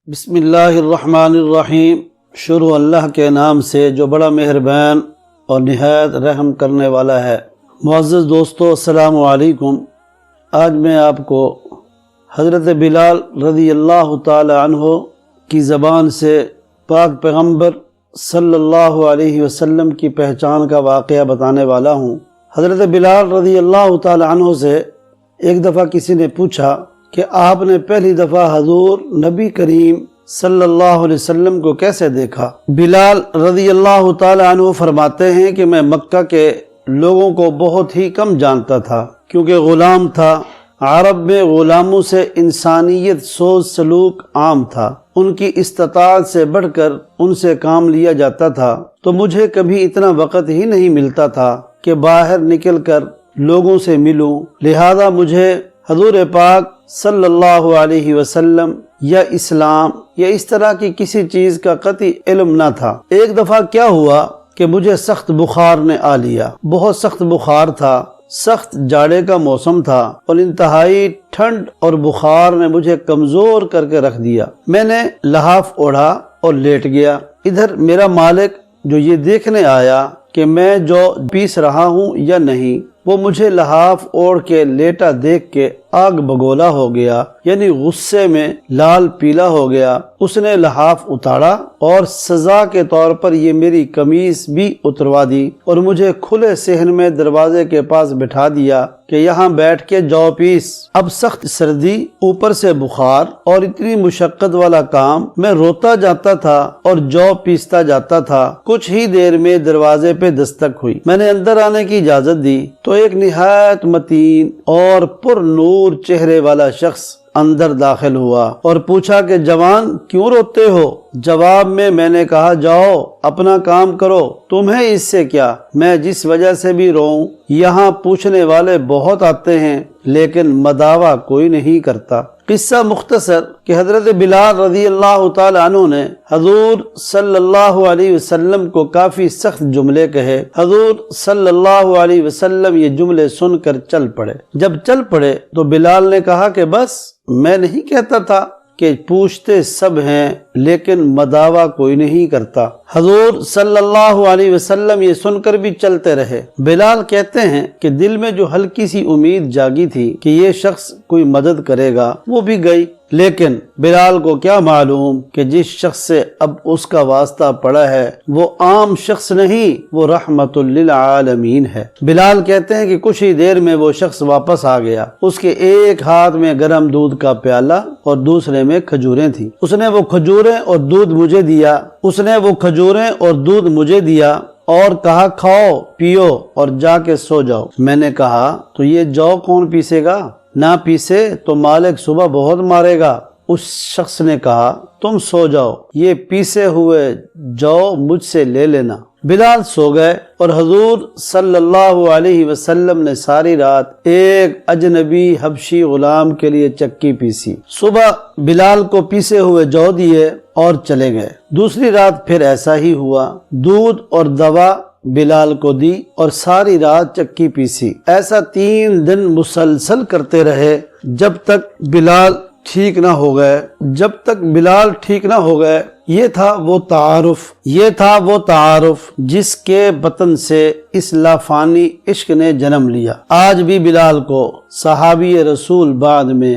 بسم اللہ الرحمن الرحیم۔ شروع اللہ کے نام سے جو بڑا مہربان اور نہایت رحم کرنے والا ہے۔ معزز دوستو، السلام علیکم۔ آج میں آپ کو حضرت بلال رضی اللہ تعالی عنہ کی زبان سے پاک پیغمبر صلی اللہ علیہ وسلم کی پہچان کا واقعہ بتانے والا ہوں۔ حضرت بلال رضی اللہ تعالی عنہ سے ایک دفعہ کسی نے پوچھا کہ آپ نے پہلی دفعہ حضور نبی کریم صلی اللہ علیہ وسلم کو کیسے دیکھا؟ بلال رضی اللہ تعالی عنہ فرماتے ہیں کہ میں مکہ کے لوگوں کو بہت ہی کم جانتا تھا، کیونکہ غلام تھا۔ عرب میں غلاموں سے انسانیت سوچ سلوک عام تھا، ان کی استطاعت سے بڑھ کر ان سے کام لیا جاتا تھا، تو مجھے کبھی اتنا وقت ہی نہیں ملتا تھا کہ باہر نکل کر لوگوں سے ملوں، لہذا مجھے حضور پاک صلی اللہ علیہ وسلم یا اسلام یا اس طرح کی کسی چیز کا قطعی علم نہ تھا۔ ایک دفعہ کیا ہوا کہ مجھے سخت بخار نے آ لیا، بہت سخت بخار تھا، سخت جاڑے کا موسم تھا اور انتہائی ٹھنڈ اور بخار نے مجھے کمزور کر کے رکھ دیا۔ میں نے لحاف اوڑھا اور لیٹ گیا۔ ادھر میرا مالک جو یہ دیکھنے آیا کہ میں جو پیس رہا ہوں یا نہیں، وہ مجھے لحاف اوڑھ کے لیٹا دیکھ کے آگ بگولا ہو گیا، یعنی غصے میں لال پیلا ہو گیا۔ اس نے لحاف اتارا اور سزا کے طور پر یہ میری قمیص بھی اتروا دی اور مجھے کھلے صحن میں دروازے کے پاس بٹھا دیا کہ یہاں بیٹھ کے جو پیس۔ اب سخت سردی، اوپر سے بخار اور اتنی مشقت والا کام، میں روتا جاتا تھا اور جو پیستا جاتا تھا۔ کچھ ہی دیر میں دروازے پہ دستک ہوئی۔ میں نے اندر آنے کی اجازت دی تو ایک نہایت متین اور پر نور چہرے والا شخص اندر داخل ہوا اور پوچھا کہ جوان کیوں روتے ہو؟ جواب میں نے کہا جاؤ اپنا کام کرو، تمہیں اس سے کیا؟ میں جس وجہ سے بھی روؤں، یہاں پوچھنے والے بہت آتے ہیں لیکن مداوع کوئی نہیں کرتا۔ قصہ مختصر کہ حضرت بلال رضی اللہ تعالی عنہ نے حضور صلی اللہ علیہ وسلم کو کافی سخت جملے کہے۔ حضور صلی اللہ علیہ وسلم یہ جملے سن کر چل پڑے۔ جب چل پڑے تو بلال نے کہا کہ بس، میں نہیں کہتا تھا کہ پوچھتے سب ہیں لیکن مداوع کوئی نہیں کرتا۔ حضور صلی اللہ علیہ وسلم یہ سن کر بھی چلتے رہے۔ بلال کہتے ہیں کہ دل میں جو ہلکی سی امید جاگی تھی کہ یہ شخص کوئی مدد کرے گا، وہ بھی گئی، لیکن بلال کو کیا معلوم کہ جس شخص سے اب اس کا واسطہ پڑا ہے وہ عام شخص نہیں، وہ رحمت للعالمین ہے۔ بلال کہتے ہیں کہ کچھ ہی دیر میں وہ شخص واپس آ گیا۔ اس کے ایک ہاتھ میں گرم دودھ کا پیالہ اور دوسرے میں کھجوریں تھیں۔ اس نے وہ کھجوریں اور دودھ مجھے دیا اور کہا کھاؤ پیو اور جا کے سو جاؤ۔ میں نے کہا تو یہ جو کون پیسے گا؟ نہ پیسے تو مالک صبح بہت مارے گا۔ اس شخص نے کہا تم سو جاؤ، یہ پیسے ہوئے جو مجھ سے لے لینا۔ بلال سو گئے اور حضور صلی اللہ علیہ وسلم نے ساری رات ایک اجنبی حبشی غلام کے لیے چکی پیسی۔ صبح بلال کو پیسے ہوئے جو دیے اور چلے گئے۔ دوسری رات پھر ایسا ہی ہوا، دودھ اور دوا بلال کو دی اور ساری رات چکی پیسی۔ ایسا 3 دن مسلسل کرتے رہے جب تک بلال ٹھیک نہ ہو گئے۔ یہ تھا وہ تعارف جس کے بطن سے اس لافانی عشق نے جنم لیا۔ آج بھی بلال کو صحابی رسول بعد میں